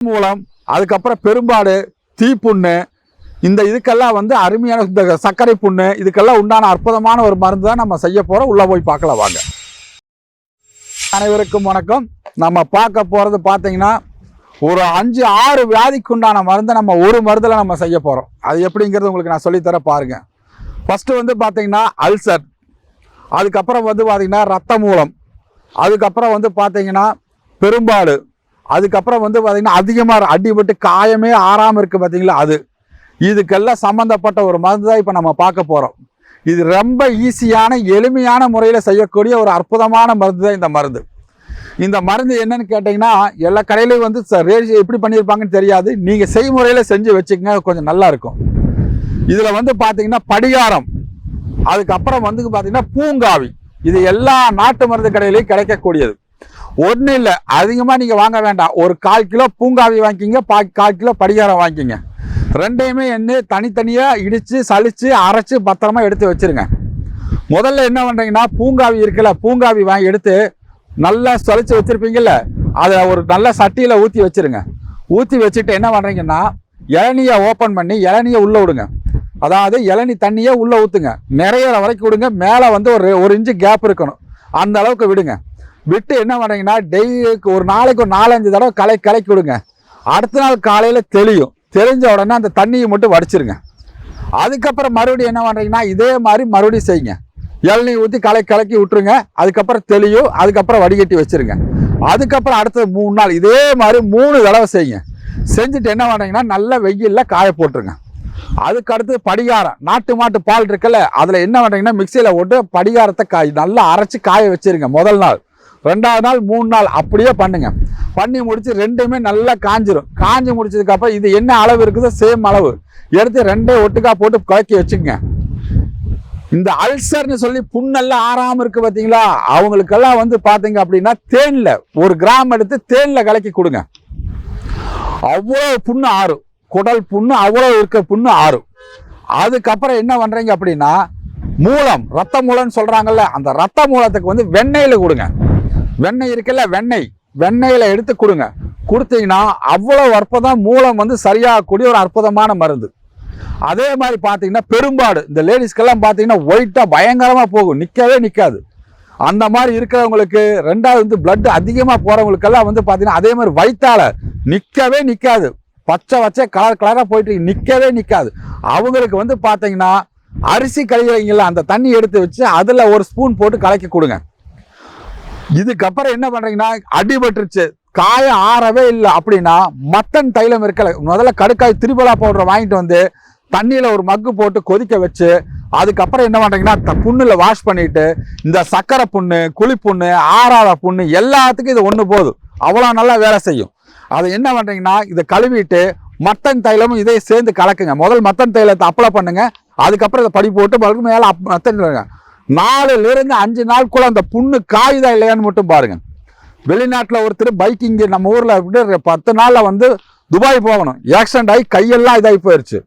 மூலம் அதுக்கப்புறம் பெரும்பாடு தீப்புண்ணு இந்த இதுக்கெல்லாம் வந்து அருமையான இந்த சர்க்கரை புண்ணு இதுக்கெல்லாம் உண்டான அற்புதமான ஒரு மருந்து தான் நம்ம செய்ய போறோம். உள்ள போய் பார்க்கலாம் வாங்க. அனைவருக்கும் வணக்கம். நம்ம பார்க்க போறது பார்த்தீங்கன்னா ஒரு 5-6 வியாதிக்கு உண்டான மருந்தை நம்ம ஒரு மருந்தில் நம்ம செய்ய போறோம். அது எப்படிங்கிறது உங்களுக்கு நான் சொல்லித்தர பாருங்க. ஃபர்ஸ்ட் வந்து பார்த்தீங்கன்னா அல்சர், அதுக்கப்புறம் வந்து பார்த்தீங்கன்னா ரத்த மூலம், அதுக்கப்புறம் வந்து பார்த்தீங்கன்னா பெரும்பாடு, அதுக்கப்புறம் வந்து பார்த்தீங்கன்னா அதிகமாக அடிபட்டு காயமே ஆறாமல் இருக்குது பார்த்தீங்களா, அது இதுக்கெல்லாம் சம்மந்தப்பட்ட ஒரு மருந்து தான் இப்போ நம்ம பார்க்க போகிறோம். இது ரொம்ப ஈஸியான எளிமையான முறையில் செய்யக்கூடிய ஒரு அற்புதமான மருந்து தான் இந்த மருந்து. இந்த மருந்து என்னன்னு கேட்டிங்கன்னா எல்லா கடையிலையும் வந்து ரேட் எப்படி பண்ணியிருப்பாங்கன்னு தெரியாது. நீங்கள் செய்முறையில் செஞ்சு வச்சுக்கங்க, கொஞ்சம் நல்லா இருக்கும். இதில் வந்து பார்த்தீங்கன்னா படிகாரம், அதுக்கப்புறம் வந்து பார்த்தீங்கன்னா பூங்காவி, இது எல்லா நாட்டு மருந்து கடையிலையும் கிடைக்கக்கூடியது. ஒன்றும் இல்லை, அதிகமாக நீங்கள் வாங்க வேண்டாம். ஒரு 1/4 கிலோ பூங்காவி வாங்கிக்கிங்க, 1/4 கிலோ படிகாரம் வாங்கிக்கிங்க. ரெண்டையுமே என்ன தனித்தனியாக இடித்து சலித்து அரைச்சி பத்திரமா எடுத்து வச்சுருங்க. முதல்ல என்ன பண்ணுறீங்கன்னா பூங்காவி இருக்குல்ல, பூங்காவி வாங்கி எடுத்து நல்லா சலித்து வச்சுருப்பீங்கல்ல, அதை ஒரு நல்ல சட்டியில் ஊற்றி வச்சுருங்க. ஊற்றி வச்சுட்டு என்ன பண்ணுறீங்கன்னா இளநியை ஓப்பன் பண்ணி இளநியை உள்ளே விடுங்க. அதாவது இளநி தண்ணியை உள்ளே ஊற்றுங்க, நிறையிற வரைக்கும் விடுங்க. மேலே வந்து ஒரு இன்ச்சு கேப் இருக்கணும், அந்த அளவுக்கு விடுங்க. விட்டு என்ன பண்ணுறீங்கன்னா டெய்லிக்கு ஒரு நாளைக்கு ஒரு 4-5 தடவை கலக்கி விடுங்க. அடுத்த நாள் காலையில் தெளிஞ்ச உடனே அந்த தண்ணியை மட்டும் வடிச்சிருங்க. அதுக்கப்புறம் மறுபடியும் என்ன பண்ணுறீங்கன்னா இதே மாதிரி மறுபடியும் செய்யுங்க. இளநீ ஊற்றி கலக்கி விட்டுருங்க. அதுக்கப்புறம் தெளியும், அதுக்கப்புறம் வடிகட்டி வச்சுருங்க. அதுக்கப்புறம் அடுத்தது 3 நாள் இதே மாதிரி 3 தடவை செய்யுங்க. செஞ்சுட்டு என்ன பண்ணுறீங்கன்னா நல்ல வெயிலில் காய போட்டுருங்க. அதுக்கு அடுத்து படிகாரம், நாட்டு மாட்டு பால் இருக்குல்ல, அதில் என்ன பண்ணுறீங்கன்னா மிக்சியில் போட்டு படிகாரத்தை நல்லா அரைச்சி காய வச்சுருங்க. முதல் நாள், 2வது நாள், 3 நாள் அப்படியே பண்ணுங்க. பண்ணி முடிச்சு ரெண்டுமே நல்லா காஞ்சிரும். காஞ்சி முடிச்சதுக்கப்புறம் இது என்ன அளவு இருக்குதோ சேம் அளவு எடுத்து 2 ஒட்டுக்கா போட்டு குழக்கி வச்சுக்கங்க. இந்த அல்சர்னு சொல்லி புண்ணெல்லாம் ஆறாமல் இருக்கு பார்த்தீங்களா, அவங்களுக்கெல்லாம் வந்து பார்த்தீங்க அப்படின்னா தேனில் 1 கிராம் எடுத்து தேனில் கலக்கி கொடுங்க. அவ்வளோ புண்ணு ஆறும், குடல் புண்ணு அவ்வளோ இருக்க புண்ணு ஆறும். அதுக்கப்புறம் என்ன பண்ணுறீங்க அப்படின்னா மூலம், ரத்த மூலம்னு சொல்கிறாங்கல்ல, அந்த ரத்த மூலத்துக்கு வந்து வெண்ணெயில் கொடுங்க. வெண்ணெய் இருக்குல்ல, வெண்ணெயில் எடுத்து கொடுங்க. கொடுத்தீங்கன்னா அவ்வளோ அற்புதம், மூலம் வந்து சரியாகக்கூடிய ஒரு அற்புதமான மருந்து. அதே மாதிரி பார்த்தீங்கன்னா பெரும்பாடு, இந்த லேடிஸ்க்கெல்லாம் பார்த்தீங்கன்னா ஒயிட்டாக பயங்கரமாக போகும், நிற்கவே நிற்காது. அந்த மாதிரி இருக்கிறவங்களுக்கு, 2வது வந்து பிளட் அதிகமாக போகிறவங்களுக்கெல்லாம் வந்து பார்த்தீங்கன்னா அதே மாதிரி வயிற்றால நிற்கவே நிற்காது, பச்சை கலராக போயிட்டு நிற்கவே நிற்காது. அவங்களுக்கு வந்து பார்த்தீங்கன்னா அரிசி கழுவிங்கள அந்த தண்ணி எடுத்து வச்சு அதில் 1 ஸ்பூன் போட்டு கலக்கி கொடுங்க. இதுக்கப்புறம் என்ன பண்ணுறீங்கன்னா அடிபட்டுருச்சு, காயம் ஆறவே இல்லை அப்படின்னா மட்டன் தைலம் இருக்கல, முதல்ல கடுக்காய் திரிபலா பவுடரை வாங்கிட்டு வந்து தண்ணியில் 1 மக்கு போட்டு கொதிக்க வச்சு அதுக்கப்புறம் என்ன பண்ணுறீங்கன்னா புண்ணில் வாஷ் பண்ணிட்டு இந்த சக்கரை புண்ணு, குழிப்புண்ணு, ஆறாத புண்ணு எல்லாத்துக்கும் இது ஒன்று போதும், அவ்வளோ நல்லா வேலை செய்யும். அதை என்ன பண்ணுறீங்கன்னா இதை கழுவிட்டு மட்டன் தைலமும் இதை சேர்ந்து கலக்குங்க. முதல் மட்டன் தைலத்தை அப்ளை பண்ணுங்க. அதுக்கப்புறம் இதை படி போட்டு பழுக்கு மேலே மட்டன் 4லிருந்து 5 நாளுக்குள்ள அந்த புண்ணு காயுதா இல்லையான்னு மட்டும் பாருங்க. வெளிநாட்டில் ஒருத்தர் பைக்கிங்க நம்ம ஊரில் 10 நாளில் வந்து துபாய் போகணும், ஆக்சிடென்ட் ஆகி கையெல்லாம் இதாகி போயிடுச்சு.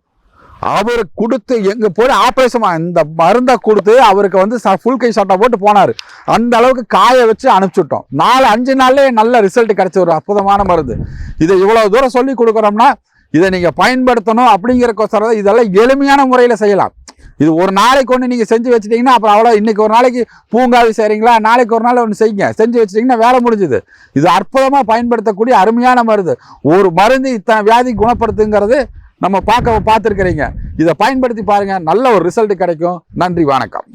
அவர் கொடுத்து எங்கே போய் ஆப்ரேஷன் இந்த மருந்தை கொடுத்து அவருக்கு வந்து ஃபுல் கை சட்டை போட்டு போனார். அந்த அளவுக்கு காய வச்சு அனுப்பிச்சுட்டோம். 4-5 நாள்லேயே நல்ல ரிசல்ட் கிடைச்ச ஒரு அற்புதமான மருந்து. இதை இவ்வளோ தூரம் சொல்லி கொடுக்குறோம்னா இதை நீங்கள் பயன்படுத்தணும் அப்படிங்கிறக்கோசரம் இதெல்லாம் எளிமையான முறையில் செய்யலாம். இது ஒரு நாளைக்கு ஒன்று நீங்கள் செஞ்சு வச்சுட்டிங்கன்னா அப்புறம் அவ்வளோ, இன்றைக்கி ஒரு நாளைக்கு பூங்காவி செய்கிறீங்களா, நாளைக்கு ஒரு நாள் ஒன்று செய்யுங்க, செஞ்சு வச்சுட்டிங்கன்னா வேலை முடிஞ்சுது. இது அற்புதமாக பயன்படுத்தக்கூடிய அருமையான மருந்து. ஒரு மருந்து இத்தனை வியாதி குணப்படுத்துங்கிறது நம்ம பார்த்துருக்கிறீங்க. இதை பயன்படுத்தி பாருங்கள், நல்ல ஒரு ரிசல்ட் கிடைக்கும். நன்றி, வணக்கம்.